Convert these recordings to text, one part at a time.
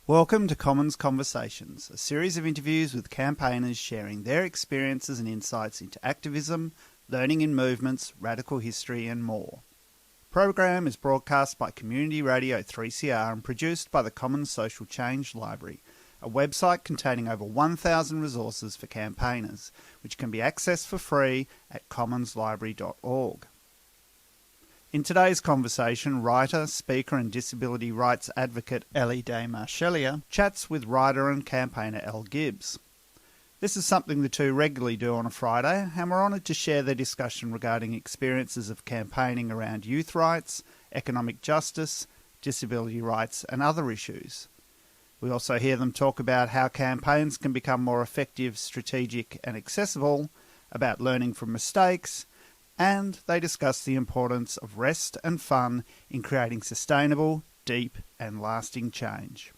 Welcome to Commons Conversations, a series of interviews with campaigners sharing their experiences and insights into activism, learning in movements, radical history and more. The program is broadcast by Community Radio 3CR and produced by the Commons Social Change Library, a website containing over 1,000 resources for campaigners, which can be accessed for free at commonslibrary.org. In today's conversation, writer, speaker and disability rights advocate Elly Desmarchelier chats with writer and campaigner Gibbs. This is something the two regularly do on a Friday, and we're honoured to share their discussion regarding experiences of campaigning around youth rights, economic justice, disability rights and other issues. We also hear them talk about how campaigns can become more effective, strategic and accessible, about learning from mistakes, and they discuss the importance of rest and fun in creating sustainable, deep and lasting change.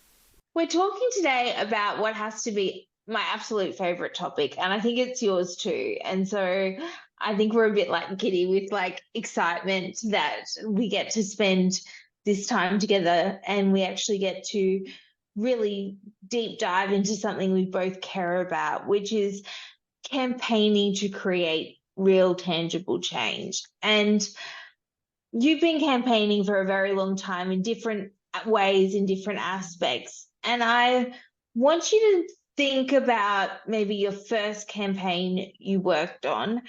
We're talking today about what has to be my absolute favourite topic, and I think it's yours too. And so I think we're a bit like giddy with excitement that we get to spend this time together and we actually get to really deep dive into something we both care about, which is campaigning to create real tangible change. And you've been campaigning for a very long time in different ways, in different aspects. And I want you to think about maybe your first campaign you worked on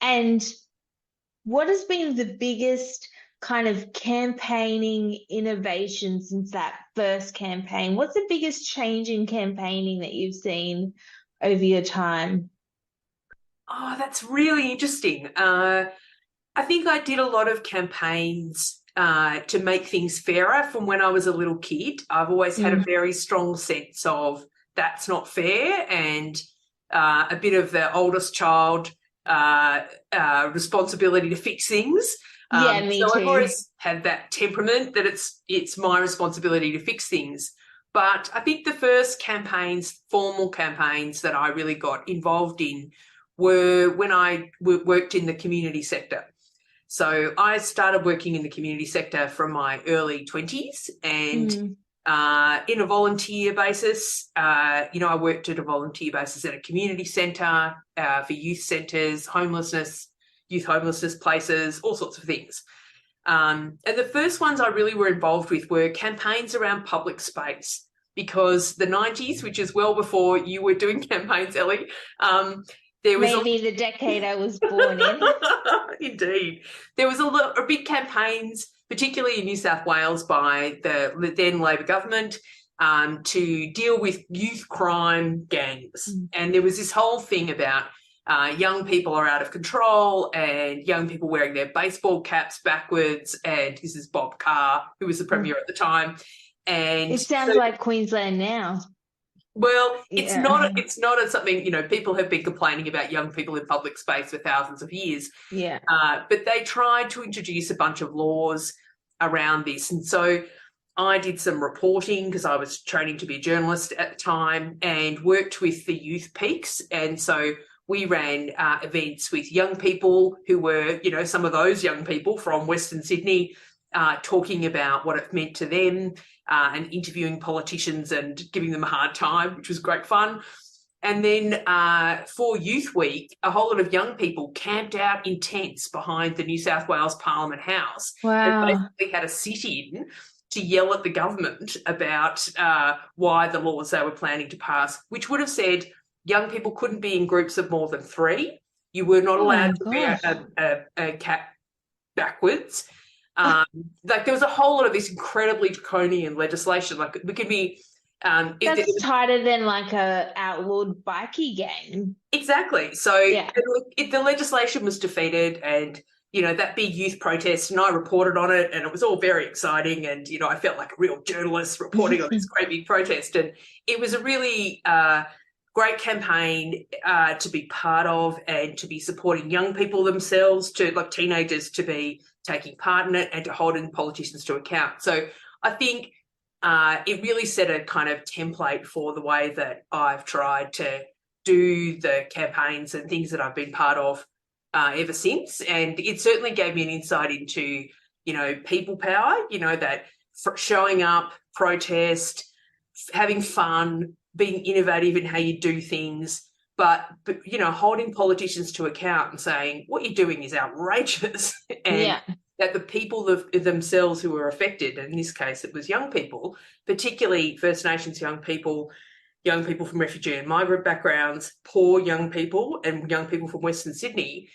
and what has been the biggest kind of campaigning innovation since that first campaign? What's the biggest change in campaigning that you've seen over your time? Oh, that's really interesting. I think I did a lot of campaigns to make things fairer from when I was a little kid. I've always had a very strong sense of that's not fair and a bit of the oldest child responsibility to fix things. Me so too. I've always had that temperament that it's my responsibility to fix things. But I think the first formal campaigns that I really got involved in were when I worked in the community sector. So I started working in the community sector from my early 20s and in a volunteer basis. I worked at a volunteer basis at a community centre for youth centres, youth homelessness places, all sorts of things. And the first ones I really were involved with were campaigns around public space, because the 90s, which is well before you were doing campaigns, Elly, there was maybe the decade I was born in. Indeed. There was a big campaigns, particularly in New South Wales, by the then Labor government to deal with youth crime gangs. And there was this whole thing about young people are out of control and young people wearing their baseball caps backwards. And this is Bob Carr, who was the Premier at the time. And it sounds like Queensland now. Well, it's not something, people have been complaining about young people in public space for thousands of years. Yeah. But they tried to introduce a bunch of laws around this. And so I did some reporting because I was training to be a journalist at the time and worked with the youth peaks. And so we ran events with young people who were, some of those young people from Western Sydney, talking about what it meant to them and interviewing politicians and giving them a hard time, which was great fun. And then for Youth Week, a whole lot of young people camped out in tents behind the New South Wales Parliament House. Wow. And basically had a sit-in to yell at the government about why the laws they were planning to pass, which would have said young people couldn't be in groups of more than 3. You were not allowed to wear a cap backwards. There was a whole lot of this incredibly draconian legislation. We could be that's tighter than a outlawed bikie gang. Exactly. So the legislation was defeated, and that big youth protest, and I reported on it, and it was all very exciting, and I felt like a real journalist reporting on this great big protest, and it was a really great campaign to be part of and to be supporting young people themselves, teenagers, to be taking part in it and to holding politicians to account. So I think it really set a kind of template for the way that I've tried to do the campaigns and things that I've been part of ever since. And it certainly gave me an insight into, people power, that showing up, protest, having fun, being innovative in how you do things, but holding politicians to account and saying what you're doing is outrageous, and that the people themselves who were affected, and in this case it was young people, particularly First Nations young people from refugee and migrant backgrounds, poor young people, and young people from Western Sydney,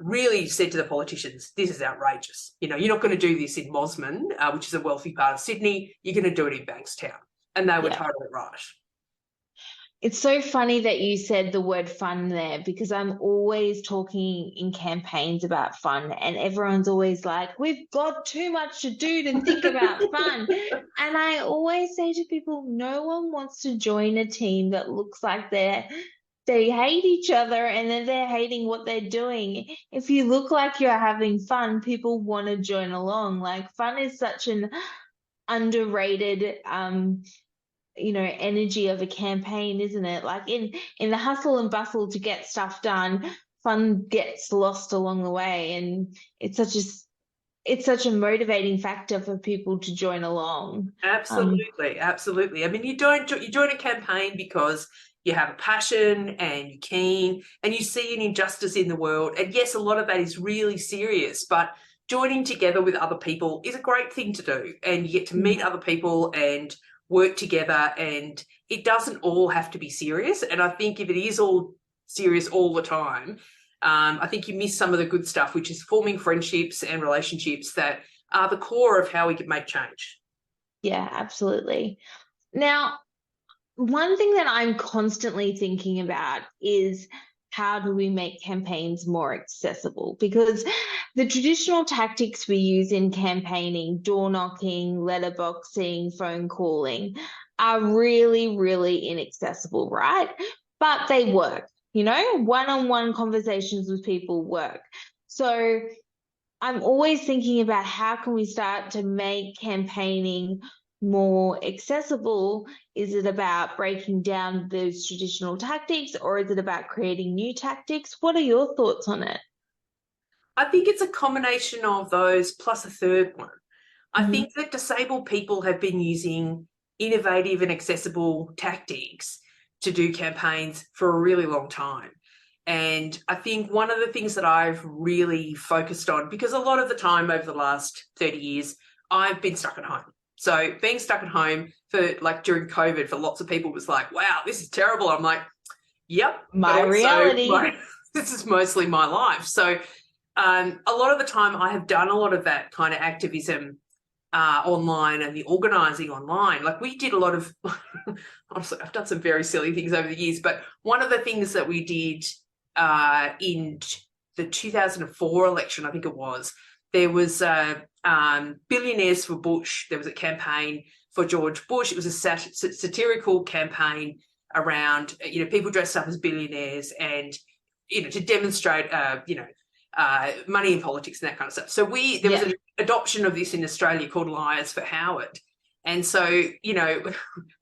really said to the politicians, this is outrageous. You're not going to do this in Mosman, which is a wealthy part of Sydney. You're going to do it in Bankstown. And they were totally right. It's so funny that you said the word fun there, because I'm always talking in campaigns about fun, and everyone's always like, we've got too much to do to think about fun. And I always say to people, no one wants to join a team that looks like they hate each other and then they're hating what they're doing. If you look like you're having fun, people want to join along. Like, fun is such an underrated energy of a campaign, isn't it? Like in the hustle and bustle to get stuff done, fun gets lost along the way, and it's such a motivating factor for people to join along. Absolutely. I mean, you join a campaign because you have a passion and you're keen and you see an injustice in the world. And yes, a lot of that is really serious, but joining together with other people is a great thing to do. And you get to meet other people and work together, and it doesn't all have to be serious. And I think if it is all serious all the time, I think you miss some of the good stuff, which is forming friendships and relationships that are the core of how we can make change. Yeah, absolutely. Now, one thing that I'm constantly thinking about is, how do we make campaigns more accessible? Because the traditional tactics we use in campaigning, door knocking, letterboxing, phone calling, are really, really inaccessible, right? But they work, one-on-one conversations with people work. So I'm always thinking about, how can we start to make campaigning more accessible? Is it about breaking down those traditional tactics, or is it about creating new tactics? What are your thoughts on it? I think it's a combination of those plus a third one. I think that disabled people have been using innovative and accessible tactics to do campaigns for a really long time. And I think one of the things that I've really focused on, because a lot of the time over the last 30 years, I've been stuck at home. So being stuck at home during COVID, for lots of people was like, wow, this is terrible. I'm like, yep. My reality. This is mostly my life. So a lot of the time I have done a lot of that kind of activism online and the organising online. Like, we did a lot of, honestly, I've done some very silly things over the years, but one of the things that we did in the 2004 election, I think it was, there was Billionaires for Bush. There was a campaign for George Bush. It was a satirical campaign around, people dressed up as billionaires and, to demonstrate, money in politics and that kind of stuff. So there was an adoption of this in Australia called Liars for Howard. And so, and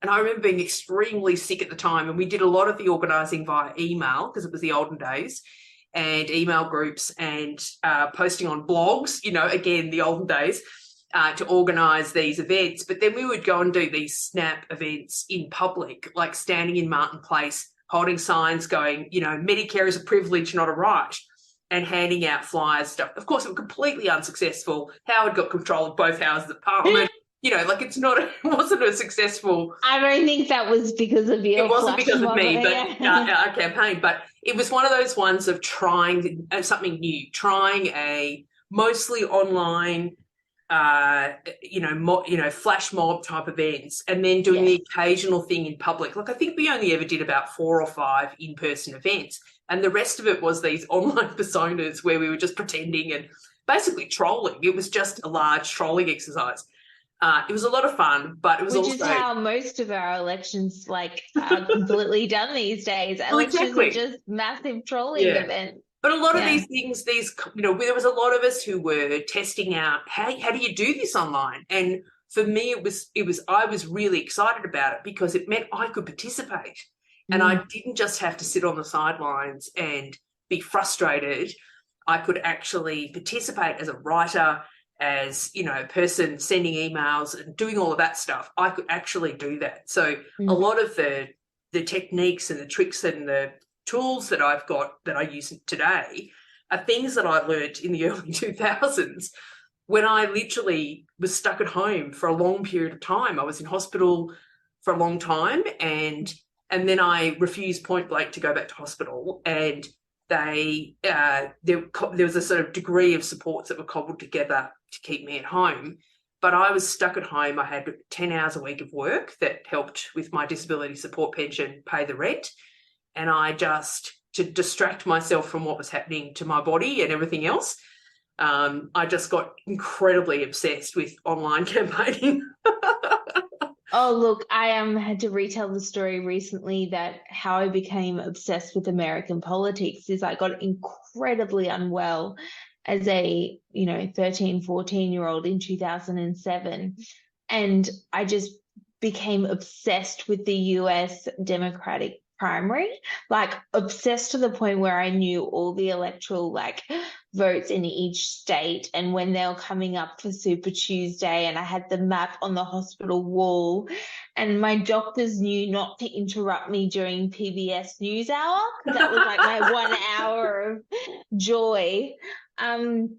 I remember being extremely sick at the time, and we did a lot of the organising via email, because it was the olden days, and email groups and posting on blogs, again, the olden days, to organise these events. But then we would go and do these snap events in public, like standing in Martin Place, holding signs going, Medicare is a privilege, not a right, and handing out flyers, stuff. Of course, it was completely unsuccessful. Howard got control of both houses of Parliament. It wasn't a successful. I don't think that was because of you. It wasn't because of me, but our campaign. But it was one of those ones of trying something new, trying a mostly online, flash mob type events, and then doing the occasional thing in public. Like, I think we only ever did about 4 or 5 in-person events, and the rest of it was these online personas where we were just pretending and basically trolling. It was just a large trolling exercise. It was a lot of fun, but it was Which is how most of our elections are completely done these days. Elections are just massive trolling events. But a lot of these things, there was a lot of us who were testing out how do you do this online. And for me, I was really excited about it, because it meant I could participate, and I didn't just have to sit on the sidelines and be frustrated. I could actually participate as a writer, as, a person sending emails and doing all of that stuff, I could actually do that. So a lot of the techniques and the tricks and the tools that I've got that I use today are things that I learned in the early 2000s when I literally was stuck at home for a long period of time. I was in hospital for a long time, and then I refused point blank to go back to hospital, and there was a sort of degree of supports that were cobbled together to keep me at home. But I was stuck at home. I had 10 hours a week of work that helped with my disability support pension pay the rent. And I just, to distract myself from what was happening to my body and everything else, I just got incredibly obsessed with online campaigning. Oh, look, I had to retell the story recently that how I became obsessed with American politics is I got incredibly unwell as a, 13, 14-year-old in 2007. And I just became obsessed with the US Democratic primary, like obsessed to the point where I knew all the electoral votes in each state and when they were coming up for Super Tuesday, and I had the map on the hospital wall, and my doctors knew not to interrupt me during PBS NewsHour because that was like my 1 hour of joy. I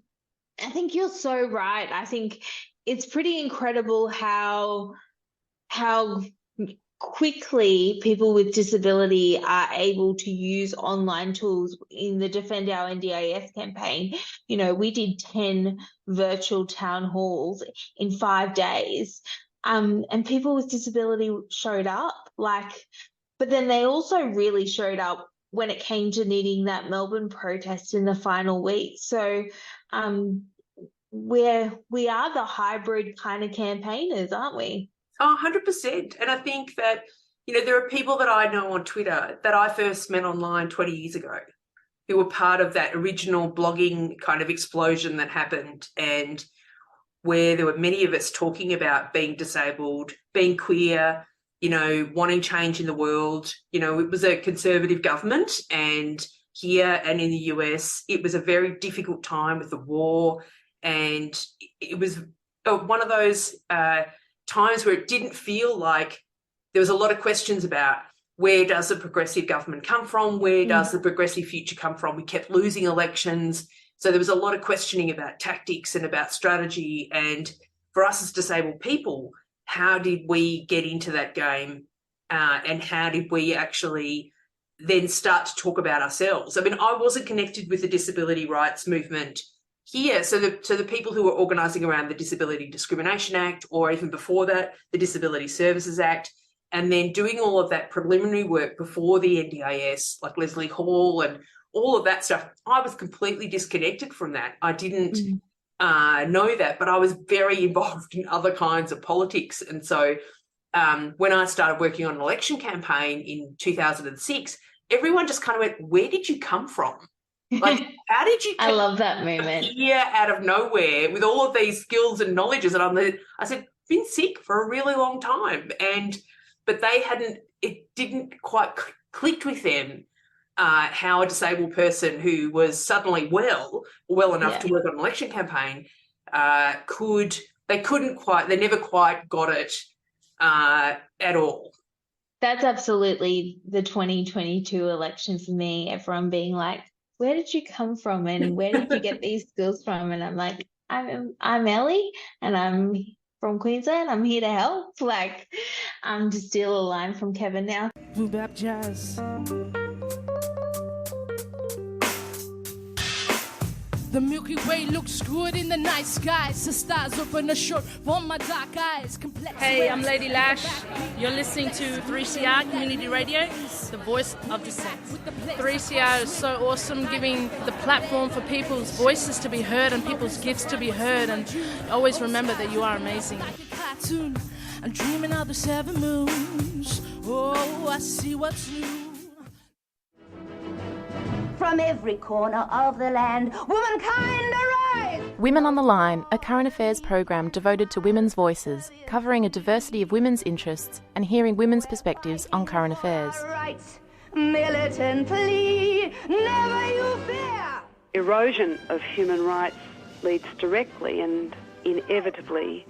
think you're so right. I think it's pretty incredible how quickly people with disability are able to use online tools. In the Defend Our NDIS campaign, we did 10 virtual town halls in 5 days, and people with disability showed up, but then they also really showed up when it came to needing that Melbourne protest in the final week. So we are the hybrid kind of campaigners, aren't we? Oh, 100%. And I think that, there are people that I know on Twitter that I first met online 20 years ago who were part of that original blogging kind of explosion that happened, and where there were many of us talking about being disabled, being queer, wanting change in the world. It was a conservative government, and here and in the US, it was a very difficult time with the war, and it was one of those times where it didn't feel like there was a lot of questions about where does the progressive government come from? Where does the progressive future come from? We kept losing elections. So there was a lot of questioning about tactics and about strategy. And for us as disabled people, how did we get into that game? And how did we actually then start to talk about ourselves? I mean, I wasn't connected with the disability rights movement here. So the people who were organising around the Disability Discrimination Act, or even before that, the Disability Services Act, and then doing all of that preliminary work before the NDIS, like Leslie Hall and all of that stuff, I was completely disconnected from that. I didn't know that, but I was very involved in other kinds of politics. And so when I started working on an election campaign in 2006, everyone just kind of went, where did you come from? Like, how did you I love that moment. Here out of nowhere with all of these skills and knowledges? And I said, been sick for a really long time. But it didn't quite click with them how a disabled person who was suddenly well enough to work on an election campaign they never quite got it at all. That's absolutely the 2022 election for me. Everyone being like, where did you come from and where did you get these skills from? And I'm like, I'm Elly and I'm from Queensland. I'm here to help. To steal a line from Kevin now. Boom bap jazz. The Milky Way looks good in the night skies. The stars open a short for my dark eyes. Hey, I'm Lady Lash. You're listening to 3CR Community Radio, the voice of dissent. 3CR is so awesome, giving the platform for people's voices to be heard and people's gifts to be heard. And always remember that you are amazing. Like a cartoon, I'm dreaming of the 7 moons. Oh, I see what's new. From every corner of the land, womankind arise! Women on the Line, a current affairs program devoted to women's voices, covering a diversity of women's interests and hearing women's perspectives on current affairs. Rights, militantly, never you fear! Erosion of human rights leads directly and inevitably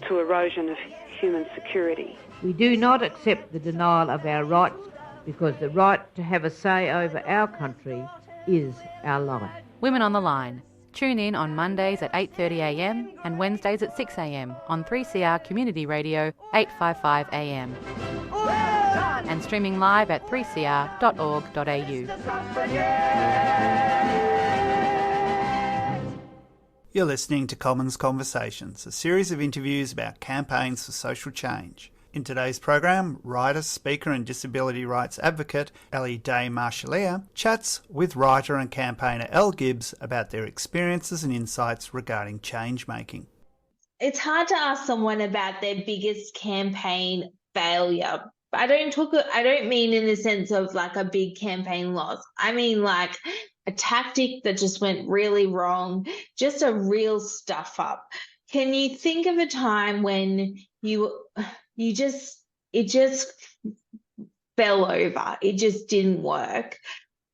to erosion of human security. We do not accept the denial of our rights because the right to have a say over our country is our life. Women on the Line. Tune in on Mondays at 8:30am and Wednesdays at 6am on 3CR Community Radio 855am and streaming live at 3cr.org.au. You're listening to Commons Conversations, a series of interviews about campaigns for social change. In today's program, writer, speaker and disability rights advocate Elly Desmarchelier chats with writer and campaigner Gibbs about their experiences and insights regarding change making. It's hard to ask someone about their biggest campaign failure. I don't mean in the sense of like a big campaign loss. I mean like a tactic that just went really wrong, just a real stuff up. Can you think of a time when it just fell over, it just didn't work,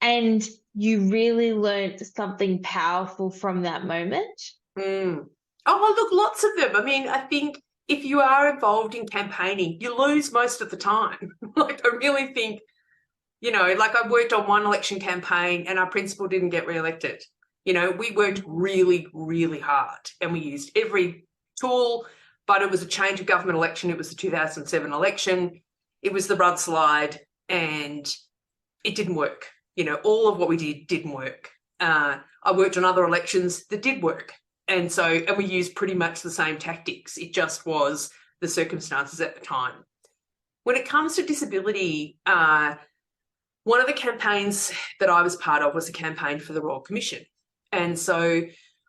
and you really learned something powerful from that moment? Oh, look, lots of them. I mean, I think if you are involved in campaigning, you lose most of the time. Like, I really think, like I worked on one election campaign and our principal didn't get re-elected. We worked really, really hard and we used every tool, but it was a change of government election. It was the 2007 election. It was the mudslide and it didn't work. All of what we did didn't work. I worked on other elections that did work. And we used pretty much the same tactics. It just was the circumstances at the time. When it comes to disability, one of the campaigns that I was part of was a campaign for the Royal Commission. And so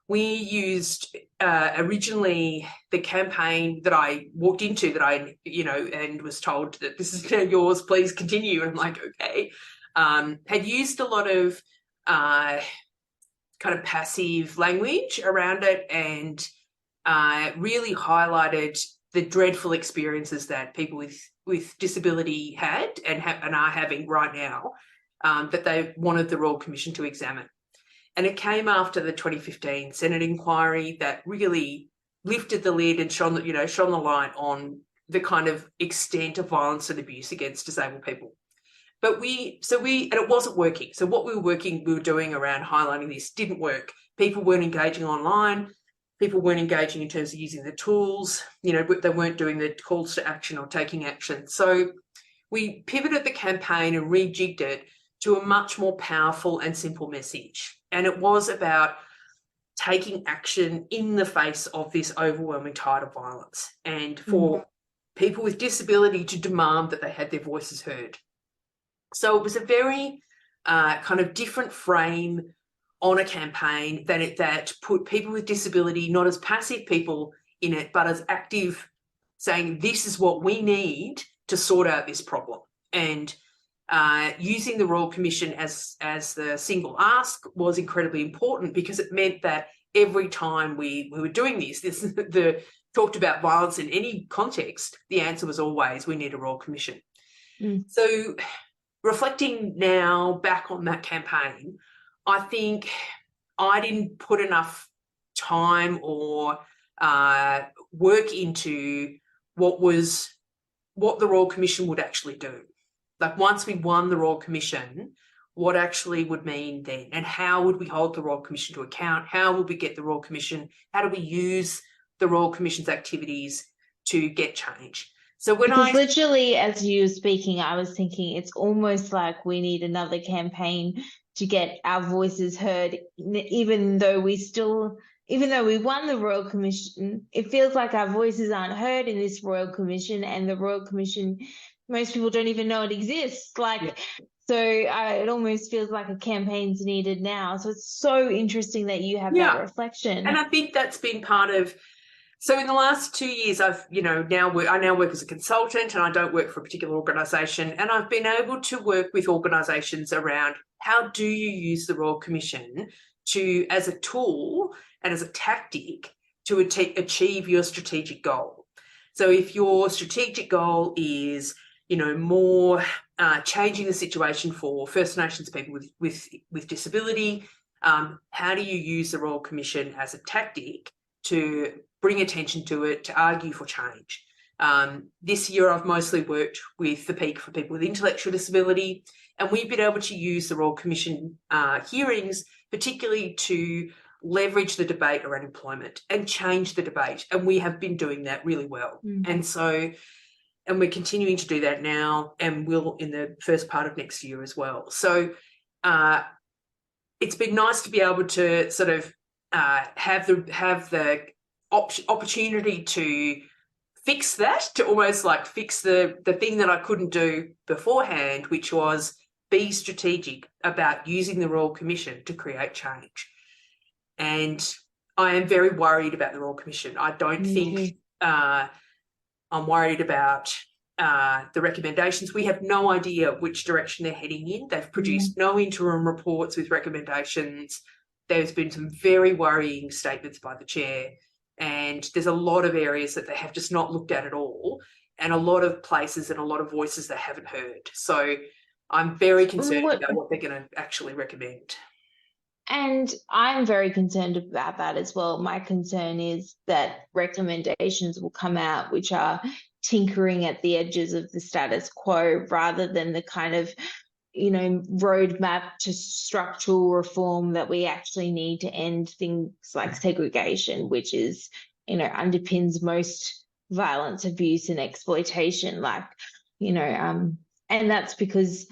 we used originally the campaign that I walked into and was told that this is yours, please continue. And I'm like, okay. Had used a lot of kind of passive language around it and really highlighted the dreadful experiences that people with disability had and are having right now that they wanted the Royal Commission to examine. And it came after the 2015 Senate inquiry that really lifted the lid and shone the light on the kind of extent of violence and abuse against disabled people. But and it wasn't working. So what we were doing around highlighting this didn't work. People weren't engaging online. People weren't engaging in terms of using the tools. They weren't doing the calls to action or taking action. So we pivoted the campaign and rejigged it to a much more powerful and simple message. And it was about taking action in the face of this overwhelming tide of violence and for people with disability to demand that they had their voices heard. So it was a very kind of different frame on a campaign that put people with disability not as passive people in it, but as active, saying this is what we need to sort out this problem. And using the Royal Commission as the single ask was incredibly important because it meant that every time we were doing this talked about violence in any context, the answer was always we need a Royal Commission. So reflecting now back on that campaign, I think I didn't put enough time or work into what the Royal Commission would actually do. Like once we won the Royal Commission, what actually would mean then, and how would we hold the Royal Commission to account? How would we get the Royal Commission? How do we use the Royal Commission's activities to get change? So literally, as you were speaking, I was thinking it's almost like we need another campaign to get our voices heard, even though we won the Royal Commission, it feels like our voices aren't heard in this Royal Commission, and the Royal Commission, most people don't even know it exists. So it almost feels like a campaign's needed now. So it's so interesting that you have that reflection. And I think that's been part of. So in the last 2 years, I now work as a consultant, and I don't work for a particular organisation. And I've been able to work with organisations around how do you use the Royal Commission as a tool and as a tactic to achieve your strategic goal. So if your strategic goal is, more changing the situation for First Nations people with disability, how do you use the Royal Commission as a tactic to bring attention to it, to argue for change. This year I've mostly worked with the Peak for people with intellectual disability, and we've been able to use the Royal Commission hearings particularly to leverage the debate around employment and change the debate, and we have been doing that really well. And we're continuing to do that now, and will in the first part of next year as well. So it's been nice to be able to sort of have the opportunity to fix that, to almost like fix the thing that I couldn't do beforehand, which was be strategic about using the Royal Commission to create change. And I am very worried about the Royal Commission. I don't think I'm worried about the recommendations. We have no idea which direction they're heading in. They've produced no interim reports with recommendations. There's been some very worrying statements by the chair, and there's a lot of areas that they have just not looked at all, and a lot of places and a lot of voices they haven't heard. So I'm very concerned about what they're going to actually recommend. And I'm very concerned about that as well. My concern is that recommendations will come out which are tinkering at the edges of the status quo rather than the kind of, roadmap to structural reform that we actually need to end things like segregation, which is, underpins most violence, abuse and exploitation. And that's because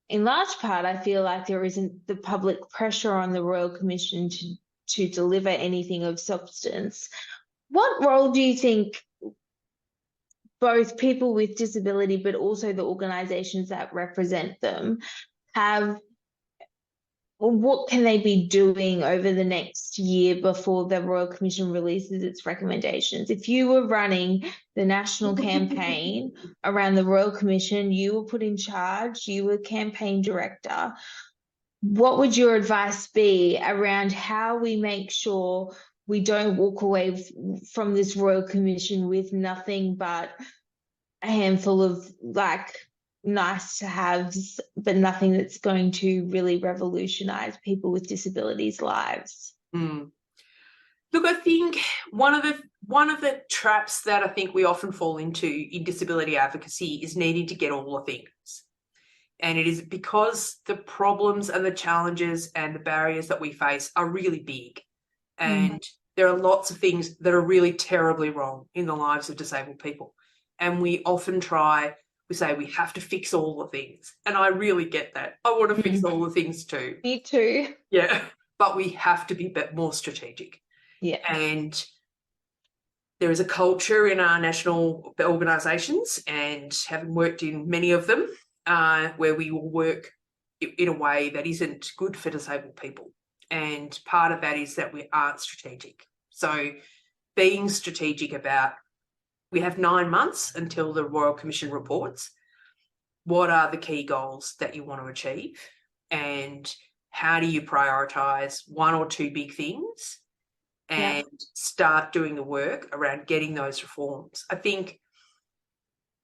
in large part, I feel like there isn't the public pressure on the Royal Commission to deliver anything of substance. What role do you think both people with disability, but also the organisations that represent them, have? What can they be doing over the next year before the Royal Commission releases its recommendations? If you were running the national campaign around the Royal Commission, you were put in charge, you were campaign director, what would your advice be around how we make sure we don't walk away from this Royal Commission with nothing but a handful of nice to haves, but nothing that's going to really revolutionise people with disabilities' lives? Look, I think one of the traps that I think we often fall into in disability advocacy is needing to get all the things. And it is because the problems and the challenges and the barriers that we face are really big. And there are lots of things that are really terribly wrong in the lives of disabled people. And we often we say we have to fix all the things. And I really get that. I want to fix all the things too. Me too. Yeah. But we have to be a bit more strategic. Yeah. And there is a culture in our national organisations, and having worked in many of them, where we will work in a way that isn't good for disabled people. And part of that is that we aren't strategic. So being strategic about, we have 9 months until the Royal Commission reports. What are the key goals that you want to achieve? And how do you prioritise one or two big things and start doing the work around getting those reforms? I think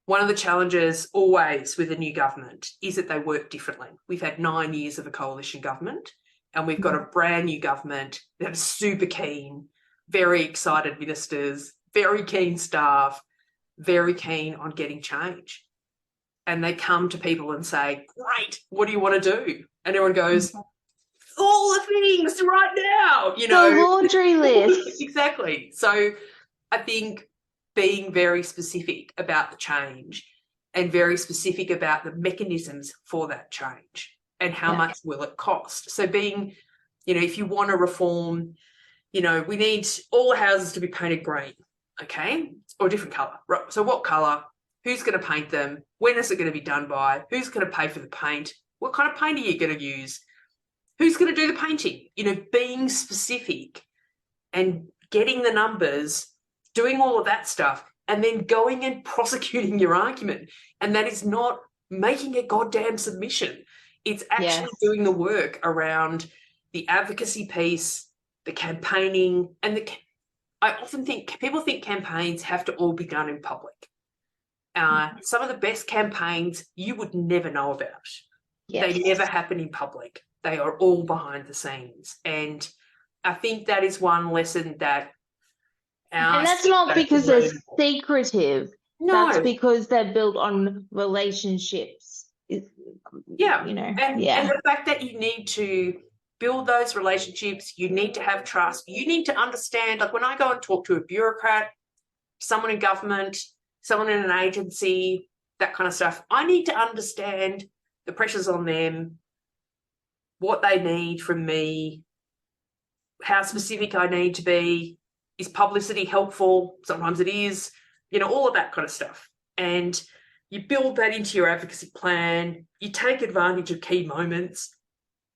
one of the challenges always with a new government is that they work differently. We've had 9 years of a coalition government, and we've got a brand new government that is super keen, very excited ministers, very keen staff, very keen on getting change. And they come to people and say, great, what do you want to do? And everyone goes, all the things right now, The laundry list. Exactly. So I think being very specific about the change and very specific about the mechanisms for that change and how much will it cost. So being, if you want to reform, we need all the houses to be painted green, okay, or a different colour. Right. So what colour? Who's going to paint them? When is it going to be done by? Who's going to pay for the paint? What kind of paint are you going to use? Who's going to do the painting? Being specific and getting the numbers, doing all of that stuff, and then going and prosecuting your argument. And that is not making a goddamn submission. It's actually doing the work around the advocacy piece, the campaigning, and I often think people think campaigns have to all be done in public. Some of the best campaigns you would never know about. Yes. They never happen in public. They are all behind the scenes. And I think that is one lesson that And that's not because they're secretive. No. That's because they're built on relationships. Yeah. You know, and the fact that you need to build those relationships, you need to have trust, you need to understand, like when I go and talk to a bureaucrat, someone in government, someone in an agency, that kind of stuff, I need to understand the pressures on them, what they need from me, how specific I need to be. Is publicity helpful? Sometimes it is, all of that kind of stuff. And you build that into your advocacy plan, you take advantage of key moments,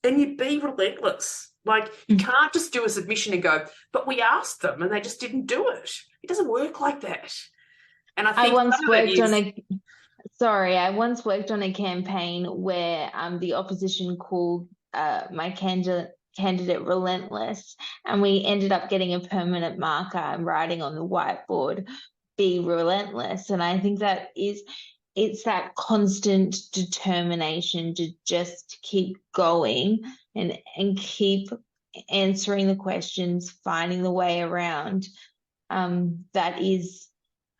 and you be relentless. Like, you can't just do a submission and go, but we asked them and they just didn't do it. It doesn't work like that. And I think I once worked on a campaign where the opposition called my candidate relentless, and we ended up getting a permanent marker and writing on the whiteboard, be relentless. And I think that it's that constant determination to just keep going and keep answering the questions, finding the way around. That is,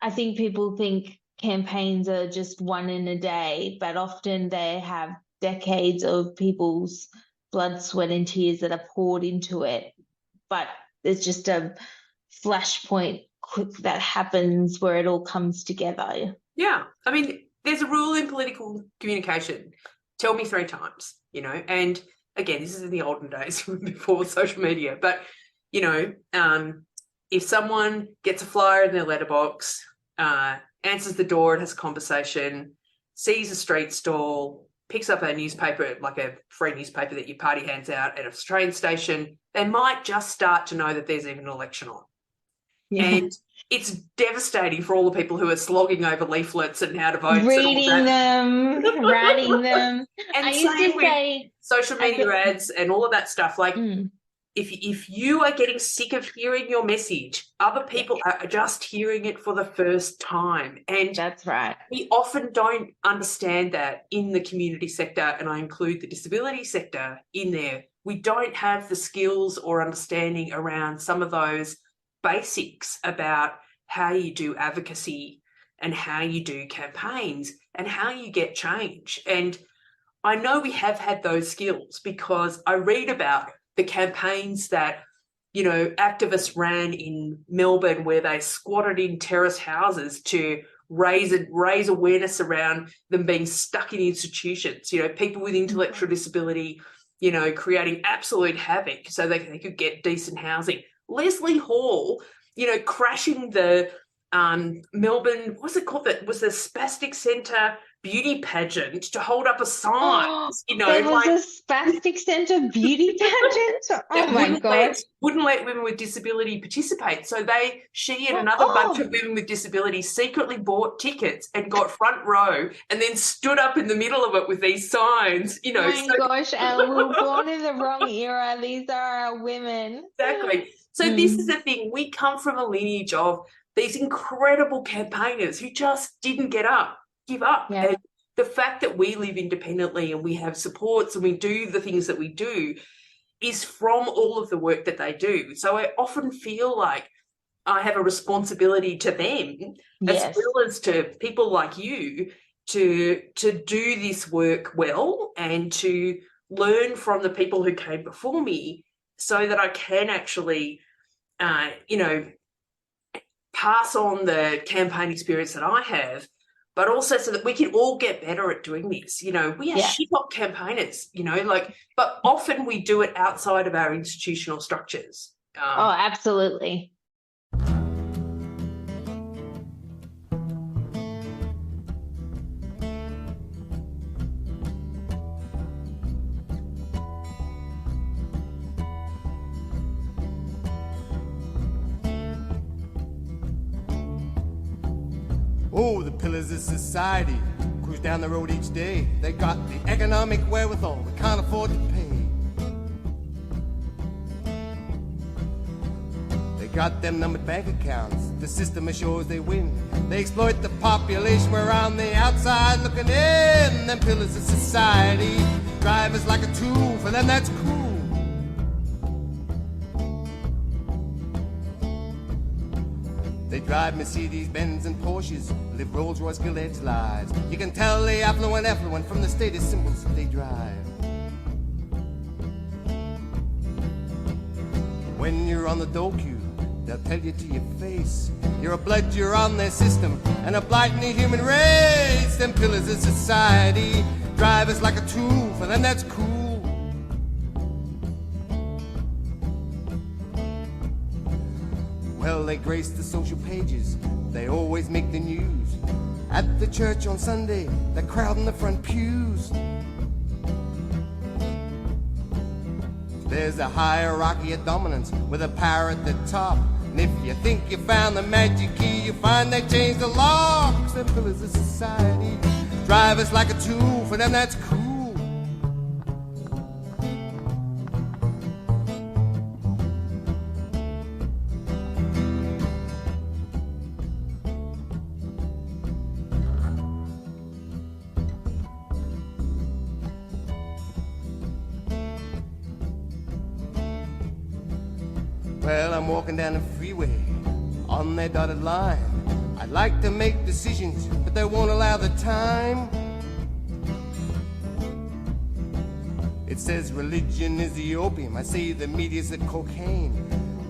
I think people think campaigns are just one in a day, but often they have decades of people's blood, sweat, and tears that are poured into it. But there's just a flashpoint quick that happens where it all comes together. Yeah. I mean, there's a rule in political communication. Tell me 3 times, and again, this is in the olden days before social media, but, if someone gets a flyer in their letterbox, answers the door and has a conversation, sees a street stall, picks up a newspaper, like a free newspaper that your party hands out at a train station, they might just start to know that there's even an election on. Yeah. And it's devastating for all the people who are slogging over leaflets and how to vote. Reading them, writing them. And I used to say social media ads and all of that stuff. Like, if you are getting sick of hearing your message, other people are just hearing it for the first time. And that's right. We often don't understand that in the community sector, and I include the disability sector in there. We don't have the skills or understanding around some of those basics about how you do advocacy and how you do campaigns and how you get change. And I know we have had those skills because I read about the campaigns that, activists ran in Melbourne where they squatted in terrace houses to raise awareness around them being stuck in institutions, people with intellectual disability, creating absolute havoc so they could get decent housing. Leslie Hall, crashing the Melbourne, what's it called? That was the Spastic Centre beauty pageant to hold up a sign. There was a Spastic Centre beauty pageant. Oh my God! Wouldn't let women with disability participate. So she and another bunch of women with disabilities secretly bought tickets and got front row, and then stood up in the middle of it with these signs. Oh my gosh, Ellen, we were born in the wrong era. These are our women. Exactly. So this is the thing. We come from a lineage of these incredible campaigners who just didn't give up. Yeah. And the fact that we live independently and we have supports and we do the things that we do is from all of the work that they do. So I often feel like I have a responsibility to them, as well as to people like you, to do this work well and to learn from the people who came before me so that I can actually, pass on the campaign experience that I have, but also so that we can all get better at doing this. We are shit-hot campaigners, but often we do it outside of our institutional structures. Absolutely. Oh, the pillars of society cruise down the road each day. They got the economic wherewithal, they can't afford to pay. They got them numbered bank accounts, the system assures they win. They exploit the population, we're on the outside looking in. Them pillars of society drive us like a tool, for them that's cool. They drive Mercedes Benz and Porsches, live Rolls Royce Gillette's lives. You can tell the affluent from the status symbols they drive. When you're on the dole queue, they'll tell you to your face, you're a blood, you're on their system, and a blight in the human race. Them pillars of society drive us like a tool, for them that's cool. Well, they grace the social pages, they always make the news. At the church on Sunday, the crowd in the front pews. There's a hierarchy of dominance with a power at the top. And if you think you found the magic key, you find they changed the locks. The pillars of society drive us like a tool, for them that's cool. Well, I'm walking down the freeway on their dotted line. I'd like to make decisions, but they won't allow the time. It says religion is the opium. I say the media's the cocaine.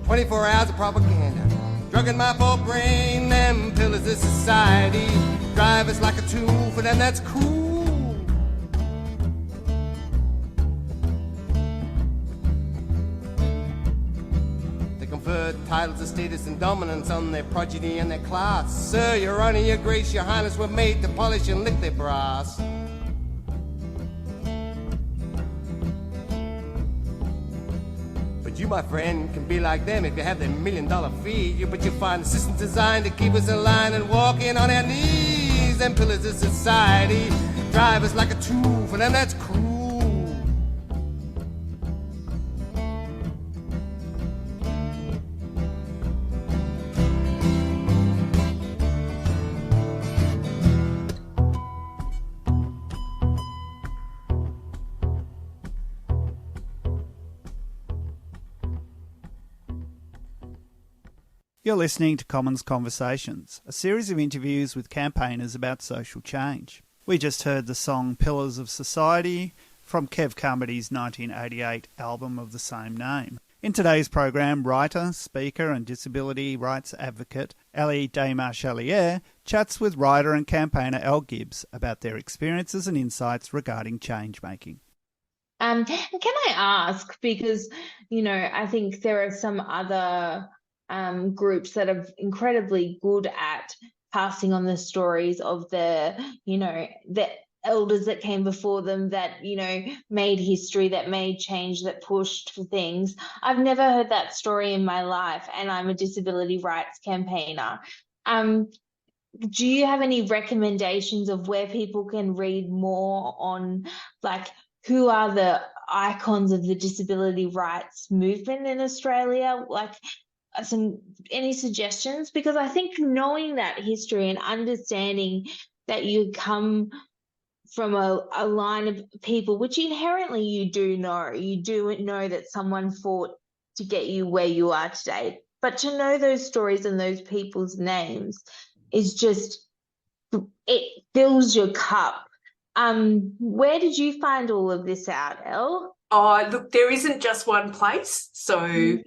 24 hours of propaganda, drugging my poor brain. Them pillars of society drive us like a tool, for them that's cool. Titles of status and dominance on their progeny and their class. Sir, your honor, your grace, your highness were made to polish and lick their brass. But you, my friend, can be like them if you have their $1 million fee. But you find systems designed to keep us in line and walking on our knees. Them pillars of society drive us like a tool, for them that's cool. You're listening to Commons Conversations, a series of interviews with campaigners about social change. We just heard the song Pillars of Society from Kev Carmody's 1988 album of the same name. In today's program, writer, speaker and disability rights advocate Elly Desmarchelier chats with writer and campaigner Gibbs about their experiences and insights regarding change making. Can I ask, because, I think there are some other groups that are incredibly good at passing on the stories of the elders that came before them that, made history, that made change, that pushed for things. I've never heard that story in my life, and I'm a disability rights campaigner. Do you have any recommendations of where people can read more on, who are the icons of the disability rights movement in Australia? Any suggestions? Because I think knowing that history and understanding that you come from a line of people, which inherently you do know that someone fought to get you where you are today, but to know those stories and those people's names is just, it fills your cup. Where did you find all of this out, Elle? Oh, look, there isn't just one place. So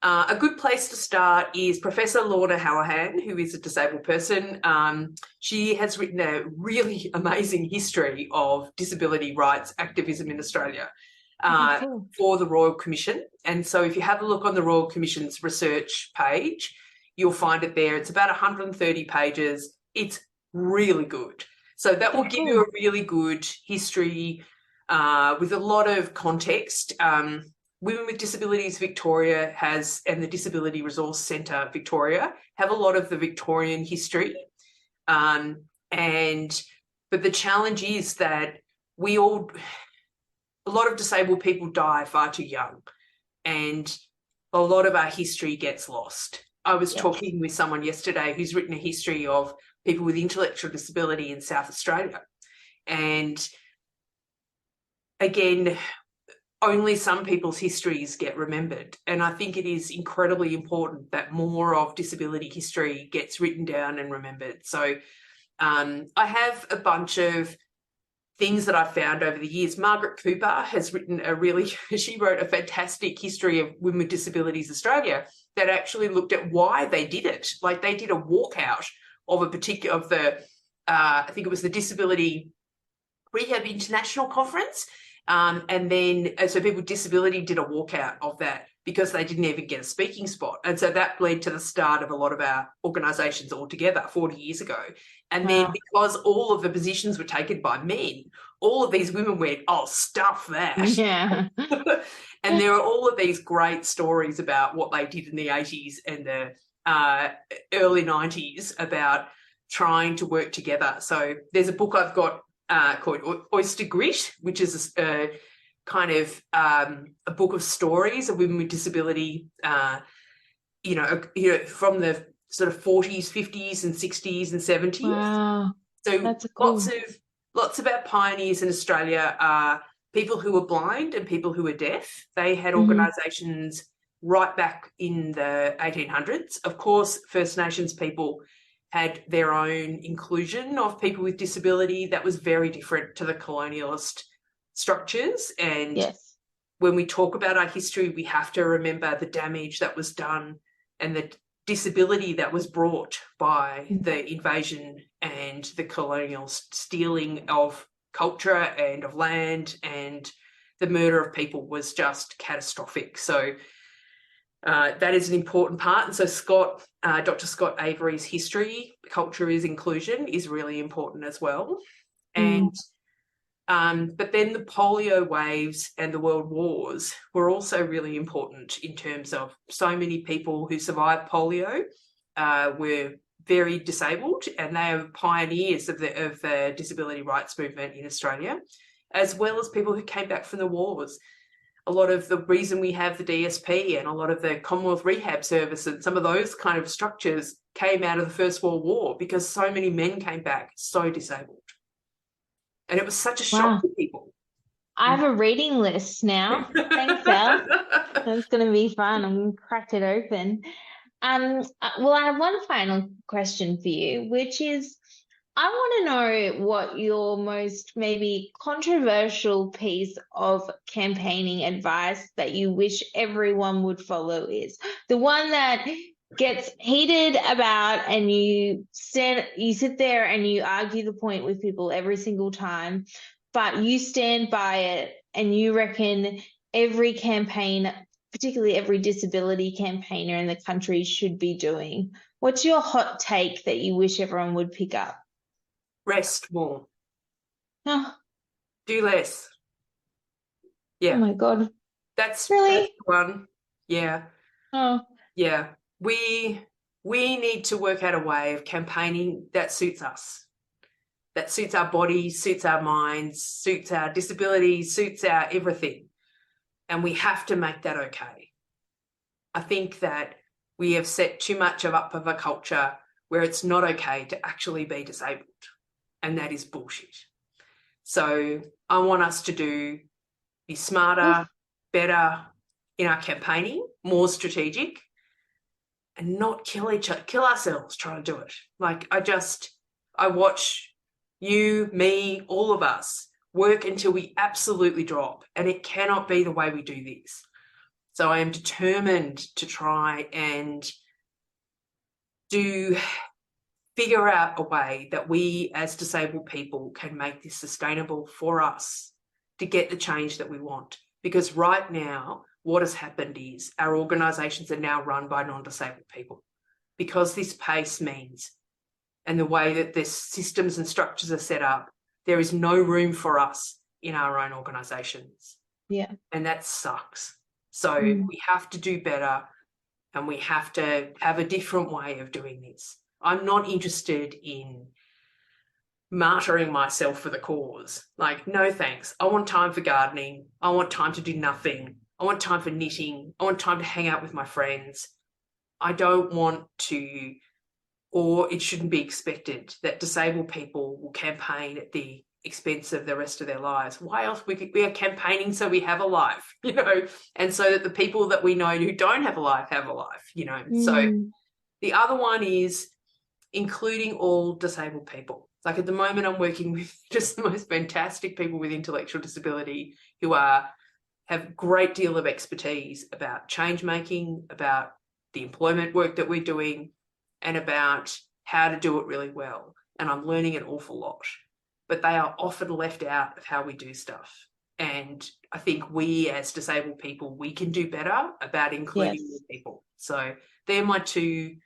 a good place to start is Professor Lorna Hallahan, who is a disabled person. She has written a really amazing history of disability rights activism in Australia for the Royal Commission. And so if you have a look on the Royal Commission's research page, you'll find it there. It's about 130 pages. It's really good. So that will give you a really good history with a lot of context. Women with Disabilities Victoria and the Disability Resource Centre Victoria have a lot of the Victorian history. But the challenge is that a lot of disabled people die far too young, and a lot of our history gets lost. I was talking with someone yesterday who's written a history of people with intellectual disability in South Australia. And again, only some people's histories get remembered. And I think it is incredibly important that more of disability history gets written down and remembered. So I have a bunch of things that I've found over the years. Margaret Cooper has written she wrote a fantastic history of women with disabilities Australia that actually looked at why they did it. Like they did a walkout of I think it was the Disability Rehab International Conference. And then, so people with disability did a walkout of that because they didn't even get a speaking spot. And so that led to the start of a lot of our organisations altogether 40 years ago. And then because all of the positions were taken by men, all of these women went, oh, stuff that. Yeah. And there are all of these great stories about what they did in the 80s and the early 90s about trying to work together. So there's a book I've got called Oyster Grit, which is a kind of a book of stories of women with disability, from the sort of 40s, 50s and 60s and 70s. Wow. So that's cool. lots of our pioneers in Australia are people who were blind and people who were deaf. They had organisations right back in the 1800s. Of course, First Nations people had their own inclusion of people with disability that was very different to the colonialist structures. And when we talk about our history, we have to remember the damage that was done and the disability that was brought by the invasion and the colonial stealing of culture and of land, and the murder of people was just catastrophic. So that is an important part. And so Dr. Scott Avery's history, Culture is Inclusion, is really important as well. And but then the polio waves and the world wars were also really important in terms of so many people who survived polio were very disabled, and they are pioneers of the disability rights movement in Australia, as well as people who came back from the wars. A lot of the reason we have the DSP and a lot of the Commonwealth Rehab Service and some of those kind of structures came out of the First World War because so many men came back so disabled. And it was such a shock to people. I have a reading list now. Thanks, Elle. That's going to be fun. I'm going to crack it open. Well, I have one final question for you, which is, I want to know what your most maybe controversial piece of campaigning advice that you wish everyone would follow is. The one that gets heated about and you sit there and you argue the point with people every single time, but you stand by it and you reckon every campaign, particularly every disability campaigner in the country, should be doing. What's your hot take that you wish everyone would pick up? Rest more. Oh. Do less. Yeah. Oh my God. That's really one. Yeah. Oh. Yeah. We need to work out a way of campaigning that suits us, that suits our bodies, suits our minds, suits our disabilities, suits our everything. And we have to make that okay. I think that we have set too much up of a culture where it's not okay to actually be disabled. And that is bullshit. So I want us to be smarter, better in our campaigning, more strategic, and not kill ourselves trying to do it. Like I watch you, me, all of us work until we absolutely drop, and it cannot be the way we do this. So I am determined to try and figure out a way that we as disabled people can make this sustainable for us to get the change that we want. Because right now, what has happened is our organisations are now run by non-disabled people, because this pace means, and the way that the systems and structures are set up, there is no room for us in our own organisations. Yeah. And that sucks. So we have to do better, and we have to have a different way of doing this. I'm not interested in martyring myself for the cause. Like, no thanks. I want time for gardening. I want time to do nothing. I want time for knitting. I want time to hang out with my friends. I don't want to, or it shouldn't be expected that disabled people will campaign at the expense of the rest of their lives. Why else? We are campaigning so we have a life, you know, and so that the people that we know who don't have a life have a life, you know. So the other one is including all disabled people. Like at the moment, I'm working with just the most fantastic people with intellectual disability who have a great deal of expertise about change making, about the employment work that we're doing, and about how to do it really well. And I'm learning an awful lot. But they are often left out of how we do stuff. And I think we as disabled people, we can do better about including more people. So they're my two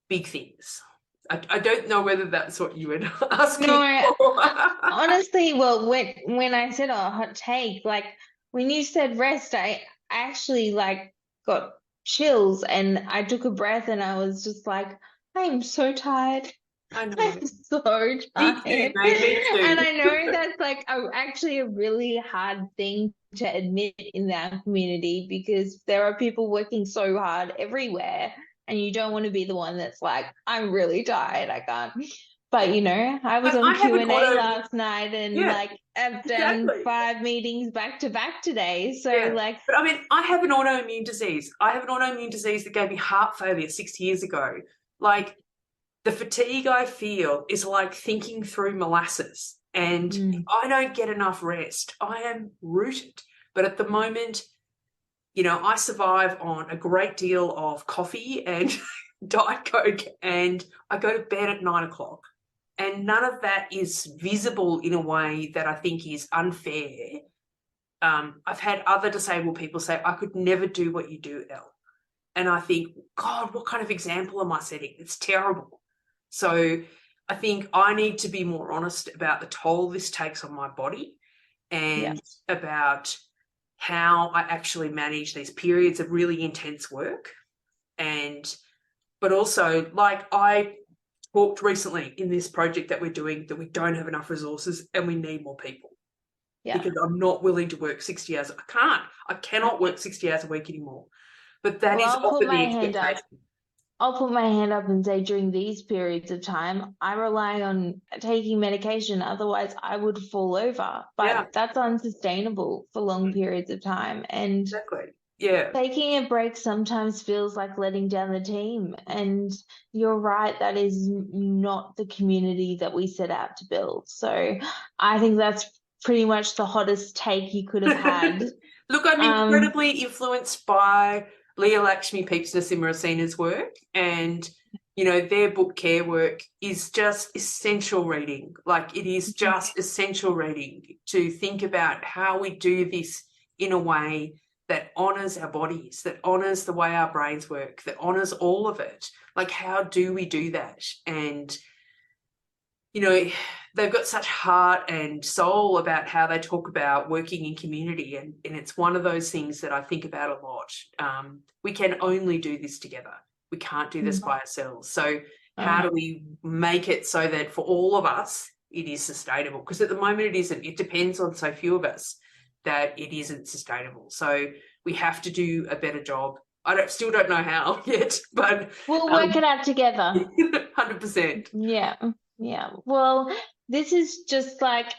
big things. I don't know whether that's what you were asking for. Honestly, well, when I said hot take, like when you said rest, I actually like got chills and I took a breath and I was just like, I'm so tired. I know. I'm so tired. Me too, mate, me too. And I know that's like actually a really hard thing to admit in our community because there are people working so hard everywhere and you don't want to be the one that's like, I'm really tired, I can't. But, you know, I was on Q&A last night and like I've done 5 meetings back to back today. So like. But I mean, I have an autoimmune disease. I have an autoimmune disease that gave me heart failure 6 years ago. Like the fatigue I feel is like thinking through molasses and I don't get enough rest. I am rooted. But at the moment, you know, I survive on a great deal of coffee and Diet Coke and I go to bed at 9 o'clock. And none of that is visible in a way that I think is unfair. I've had other disabled people say, I could never do what you do, Elle. And I think, God, what kind of example am I setting? It's terrible. So I think I need to be more honest about the toll this takes on my body and about how I actually manage these periods of really intense work. But also, like I talked recently in this project that we're doing that we don't have enough resources and we need more people. Because I'm not willing to work 60 hours. I cannot work 60 hours a week anymore. But that is often the expectation. I'll put my hand up and say during these periods of time, I rely on taking medication. Otherwise, I would fall over. But that's unsustainable for long periods of time. And taking a break sometimes feels like letting down the team. And you're right, that is not the community that we set out to build. So I think that's pretty much the hottest take you could have had. Look, I'm incredibly influenced by Leah Lakshmi Peepsnarasimhasina's work and, you know, their book Care Work is just essential reading. Like it is just essential reading to think about how we do this in a way that honours our bodies, that honours the way our brains work, that honours all of it. Like how do we do that? And, you know, they've got such heart and soul about how they talk about working in community and it's one of those things that I think about a lot. We can only do this together. We can't do this by ourselves. So how do we make it so that for all of us it is sustainable? Because at the moment it isn't. It depends on so few of us that it isn't sustainable. So we have to do a better job. Still don't know how yet, but we'll work it out together. 100%. Yeah. Well, this is just like,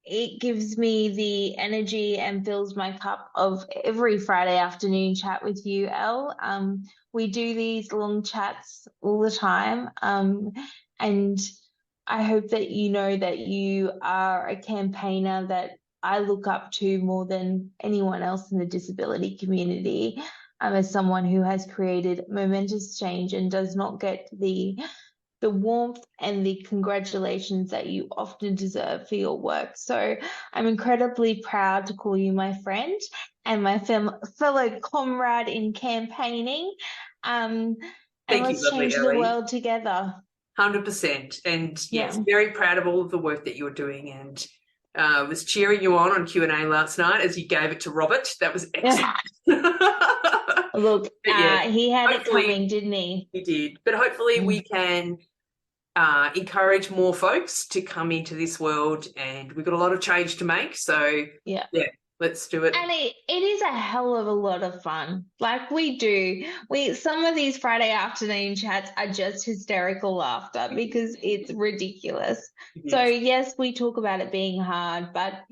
it gives me the energy and fills my cup of every Friday afternoon chat with you, Elle. We do these long chats all the time. And I hope that you know that you are a campaigner that I look up to more than anyone else in the disability community. As someone who has created momentous change and does not get the warmth and the congratulations that you often deserve for your work. So I'm incredibly proud to call you my friend and my fellow comrade in campaigning. And let's change the world together. 100%. And yes, very proud of all of the work that you're doing and was cheering you on Q&A last night as you gave it to Robert. That was excellent. Look, he had it coming, didn't he? He did. But hopefully we can encourage more folks to come into this world and we've got a lot of change to make. So, Let's do it. And it is a hell of a lot of fun. Like some of these Friday afternoon chats are just hysterical laughter because it's ridiculous. Yes. So yes, we talk about it being hard, but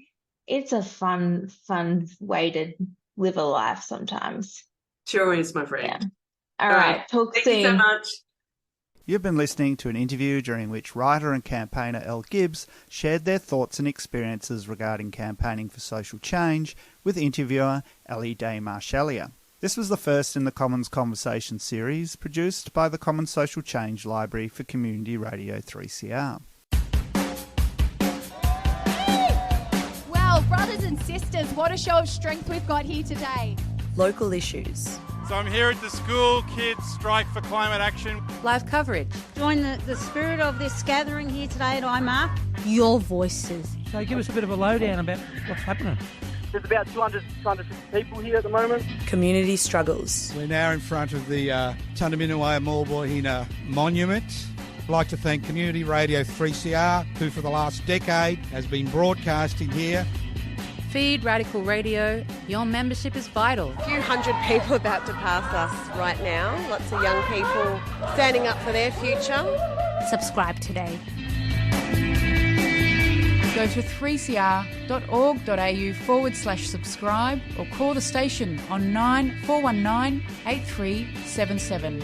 it's a fun way to live a life sometimes. Sure is, my friend. Yeah. All right. Talk soon. Thank you so much. You've been listening to an interview during which writer and campaigner Elly Gibbs shared their thoughts and experiences regarding campaigning for social change with interviewer Elly Desmarchelier. This was the first in the Commons Conversation series produced by the Commons Social Change Library for Community Radio 3CR. Well, brothers and sisters, what a show of strength we've got here today. Local issues. So I'm here at the school kids strike for climate action. Live coverage. Join the spirit of this gathering here today at IMAP. Your voices. So give us a bit of a lowdown about what's happening. There's about 250 people here at the moment. Community struggles. We're now in front of the Tundaminawaya Maulboyhina Monument. I'd like to thank Community Radio 3CR, who for the last decade has been broadcasting here. Feed Radical Radio. Your membership is vital. A few hundred people about to pass us right now. Lots of young people standing up for their future. Subscribe today. Go to 3cr.org.au/subscribe or call the station on 9419 8377.